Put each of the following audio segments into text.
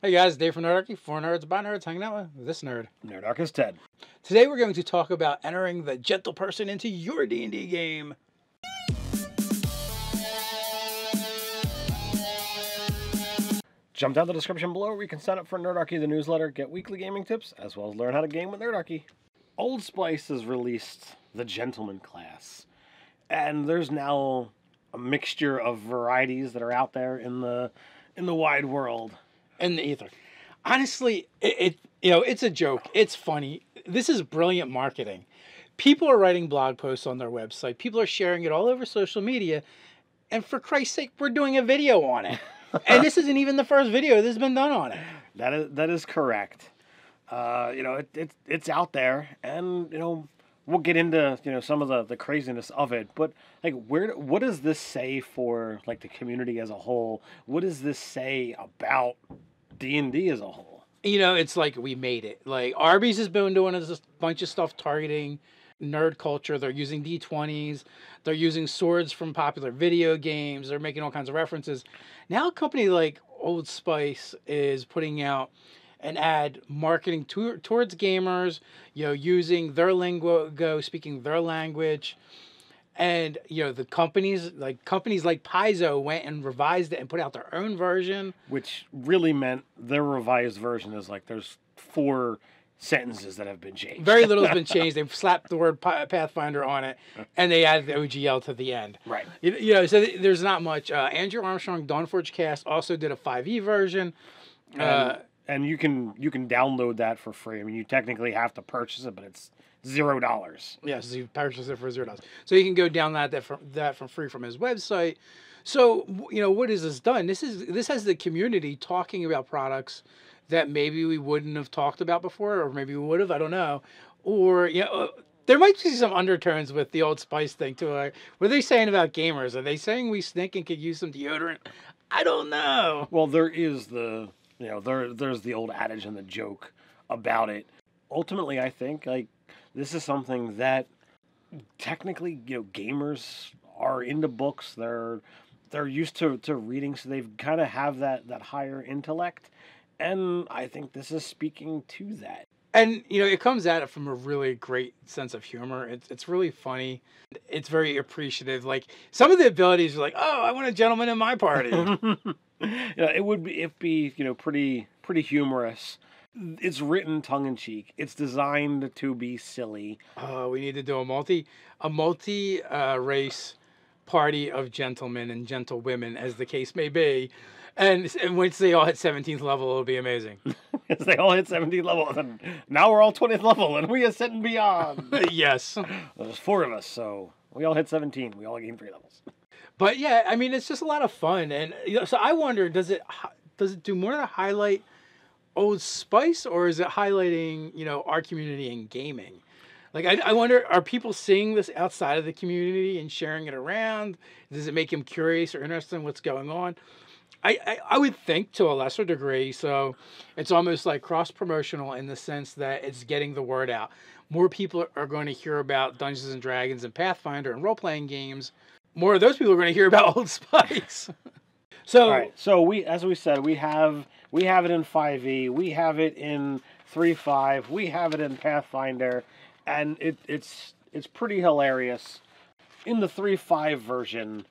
Hey guys, Dave from Nerdarchy, for nerds, by nerds, hanging out with this nerd. Nerdarchy Ted. Today we're going to talk about entering the gentle person into your D&D game. Jump down the description below where you can sign up for Nerdarchy, the newsletter, get weekly gaming tips, as well as learn how to game with Nerdarchy. Old Spice has released the Gentleman class, and there's now a mixture of varieties that are out there in the wide world. In the ether. Honestly, it's a joke. It's funny. This is brilliant marketing. People are writing blog posts on their website. People are sharing it all over social media. And for Christ's sake, we're doing a video on it. And this isn't even the first video that's been done on it. That is correct. It's out there, and we'll get into some of the craziness of it. But what does this say for the community as a whole? What does this say about D&D as a whole? It's like we made it. Like Arby's has been doing a bunch of stuff targeting nerd culture. They're using D20s. They're using swords from popular video games. They're making all kinds of references. Now a company like Old Spice is putting out an ad marketing towards gamers, using their lingo, speaking their language. And, the companies like Paizo went and revised it and put out their own version. Which really meant their revised version is there's 4 sentences that have been changed. Very little has been changed. They've slapped the word Pathfinder on it, and they added the OGL to the end. Right. So there's not much. Andrew Armstrong of DawnForgedCast also did a 5e version. And you can download that for free. I mean, you technically have to purchase it, but it's $0. Yes, you purchase it for $0. So you can go download that for free from his website. So what has this done? This has the community talking about products that maybe we wouldn't have talked about before, or maybe we would have. I don't know. Or there might be some undertones with the Old Spice thing too. What are they saying about gamers? Are they saying we stink and could use some deodorant? I don't know. Well, there is there's the old adage and the joke about it. Ultimately, I think this is something that technically gamers are into books. They're used to reading, so they've kind of have that higher intellect. And I think this is speaking to that. And, it comes at it from a really great sense of humor. It's really funny. It's very appreciative. Some of the abilities are like, oh, I want a gentleman in my party. It'd be pretty humorous. It's written tongue-in-cheek. It's designed to be silly. We need to do a multi race party of gentlemen and gentlewomen, as the case may be. And once they all hit 17th level, it'll be amazing. As they all hit 17th level, and now we're all 20th level, and we ascend and beyond. Yes. There's 4 of us, so we all hit 17. We all gain 3 levels. But yeah, I mean, it's just a lot of fun. And so I wonder, does it do more to highlight Old Spice, or is it highlighting, our community in gaming? I wonder, are people seeing this outside of the community and sharing it around? Does it make them curious or interested in what's going on? I would think to a lesser degree. So it's almost like cross-promotional in the sense that it's getting the word out. More people are going to hear about Dungeons and Dragons and Pathfinder and role-playing games. More of those people are going to hear about Old Spice. So, all right. So as we said, we have it in 5e, we have it in 3.5, we have it in Pathfinder, and it's pretty hilarious. In the 3.5 version,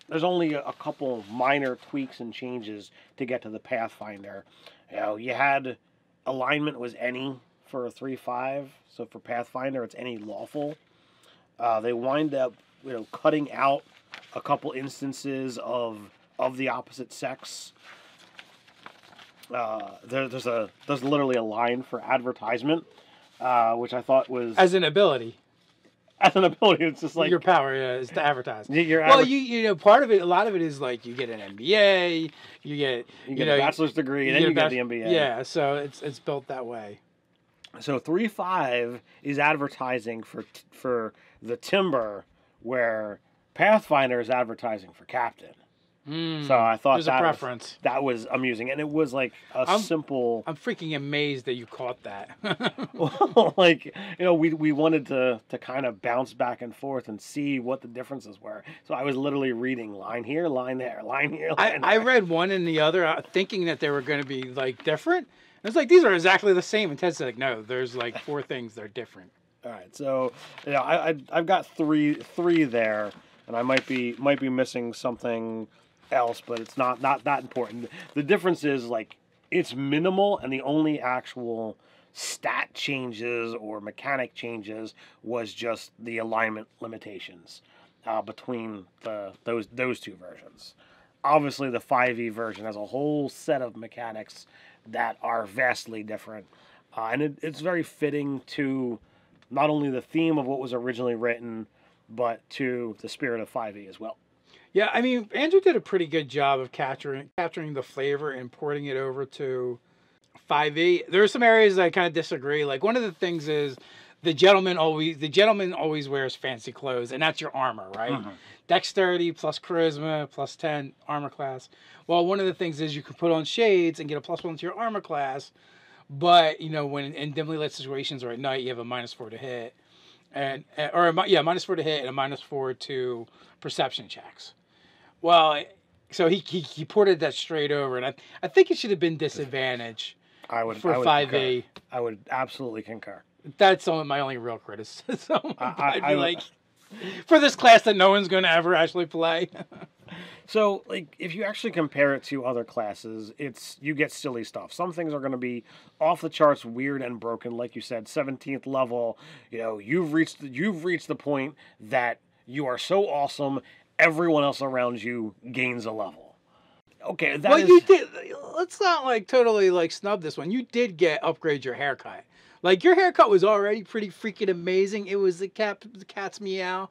there's only a couple minor tweaks and changes to get to the Pathfinder. You had alignment was any for a 3.5, so for Pathfinder it's any lawful. They wind up cutting out a couple instances of the opposite sex. There's literally a line for advertisement, which I thought was as an ability. As an ability, it's just your power, is to advertise. Well, part of it, a lot of it is you get an MBA, you get a bachelor's degree, and then you get the MBA. Yeah, so it's built that way. So 3.5 is advertising for the Timber, where Pathfinder is advertising for Captain. So I thought there's a preference. That was amusing, and it was like simple. I'm freaking amazed that you caught that. Well, like, you know, we wanted to kind of bounce back and forth and see what the differences were. So I was literally reading line here, line there, line here, line there. I read one and the other, thinking that they were going to be like different. And it's like these are exactly the same, and Ted said, like, no, there's like 4 things that are different. All right, so yeah, I've got three there, and I might be missing something else, but it's not that important. The difference is, like, it's minimal, and the only actual stat changes or mechanic changes was just the alignment limitations between those 2 versions. Obviously, the 5e version has a whole set of mechanics that are vastly different, and it's very fitting to not only the theme of what was originally written, but to the spirit of 5e as well. Yeah, I mean, Andrew did a pretty good job of capturing the flavor and porting it over to 5e. There are some areas that I kind of disagree. Like, one of the things is the gentleman always wears fancy clothes, and that's your armor, right? Mm-hmm. Dexterity plus charisma plus 10 armor class. Well, one of the things is you can put on shades and get a +1 to your armor class, but, you know, when in dimly lit situations or at night, you have a -4 to hit, -4 to hit and a -4 to perception checks. Well, so he ported that straight over, and I think it should have been disadvantage for 5e. I would absolutely concur. That's my only real criticism. I'd be like, for this class that no one's going to ever actually play. So, like, if you actually compare it to other classes, you get silly stuff. Some things are going to be off the charts, weird and broken. Like you said, 17th level. You know, you've reached the point that you are so awesome, everyone else around you gains a level. Okay, you did. Let's not like totally like snub this one. You did upgrade your haircut. Like, your haircut was already pretty freaking amazing. It was the cat's meow.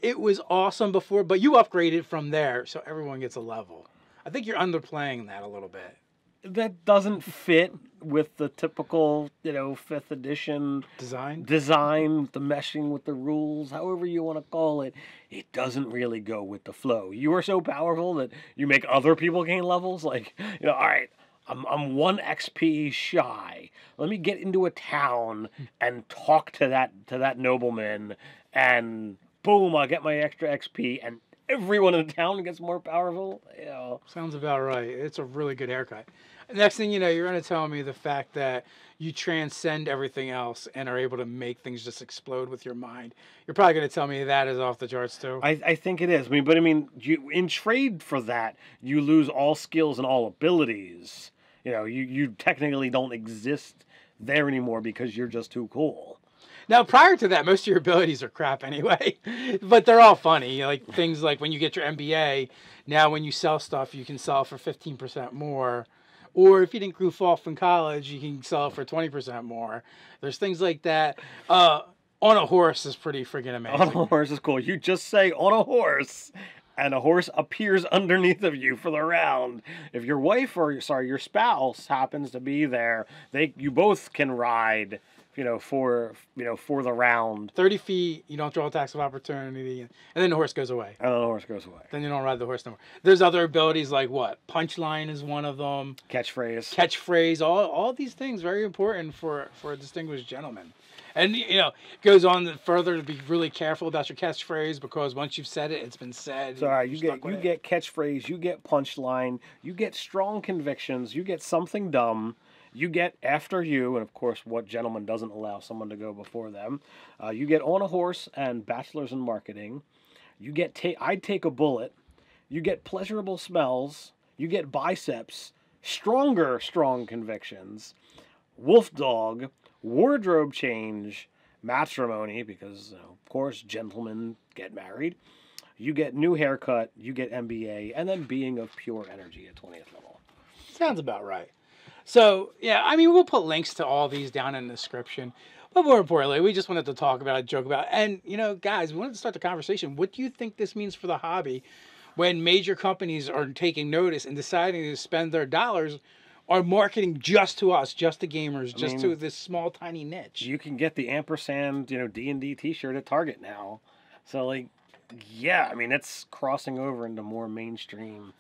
It was awesome before, but you upgraded from there, so everyone gets a level. I think you're underplaying that a little bit. That doesn't fit with the typical, you know, 5th edition design, the meshing with the rules, however you want to call it. It doesn't really go with the flow. You are so powerful that you make other people gain levels. Like, you know, all right, I'm 1 XP shy. Let me get into a town and talk to that nobleman, and boom, I'll get my extra XP, and everyone in the town gets more powerful. You know. Sounds about right. It's a really good haircut. Next thing you know, you're going to tell me the fact that you transcend everything else and are able to make things just explode with your mind. You're probably going to tell me that is off the charts too. I think it is. You in trade for that, you lose all skills and all abilities. You know, you technically don't exist there anymore because you're just too cool. Now, prior to that, most of your abilities are crap anyway, but they're all funny. Like things like when you get your MBA, now when you sell stuff, you can sell for 15% more. Or if you didn't goof off in college, you can sell it for 20% more. There's things like that. On a horse is pretty freaking amazing. On a horse is cool. You just say on a horse, and a horse appears underneath of you for the round. If your wife your spouse happens to be there, you both can ride. For the round. 30 feet, you don't draw attacks of opportunity, and then the horse goes away. And then the horse goes away. Then you don't ride the horse no more. There's other abilities like what? Punchline is one of them. Catchphrase. All these things very important for a distinguished gentleman. And, you know, it goes on further to be really careful about your catchphrase, because once you've said it, it's been said. So, you get catchphrase, you get punchline, you get strong convictions, you get something dumb. You get after you, and of course, what gentleman doesn't allow someone to go before them? You get on a horse and bachelors in marketing. You get I'd take a bullet. You get pleasurable smells. You get biceps. Strong convictions. Wolf dog. Wardrobe change. Matrimony, because of course gentlemen get married. You get new haircut. You get MBA, and then being of pure energy at 20th level. Sounds about right. So, yeah, I mean, we'll put links to all these down in the description. But more importantly, we just wanted to talk about it, joke about it. And, you know, guys, we wanted to start the conversation. What do you think this means for the hobby when major companies are taking notice and deciding to spend their dollars on marketing just to us, just to gamers, to this small, tiny niche? You can get the ampersand, D&D t-shirt at Target now. So, like, Yeah, I mean, it's crossing over into more mainstream.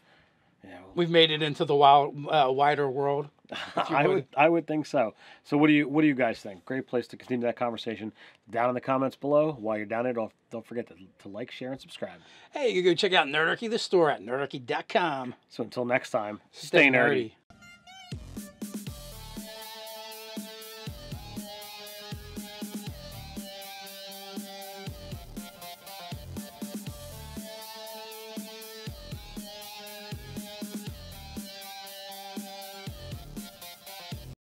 You know, We've made it into the wider world. I would think so. So what do you guys think? Great place to continue that conversation down in the comments below. While you're down there, don't forget to like, share, and subscribe. Hey, you can go check out Nerdarchy, the store at nerdarchy.com. So until next time, Stay nerdy.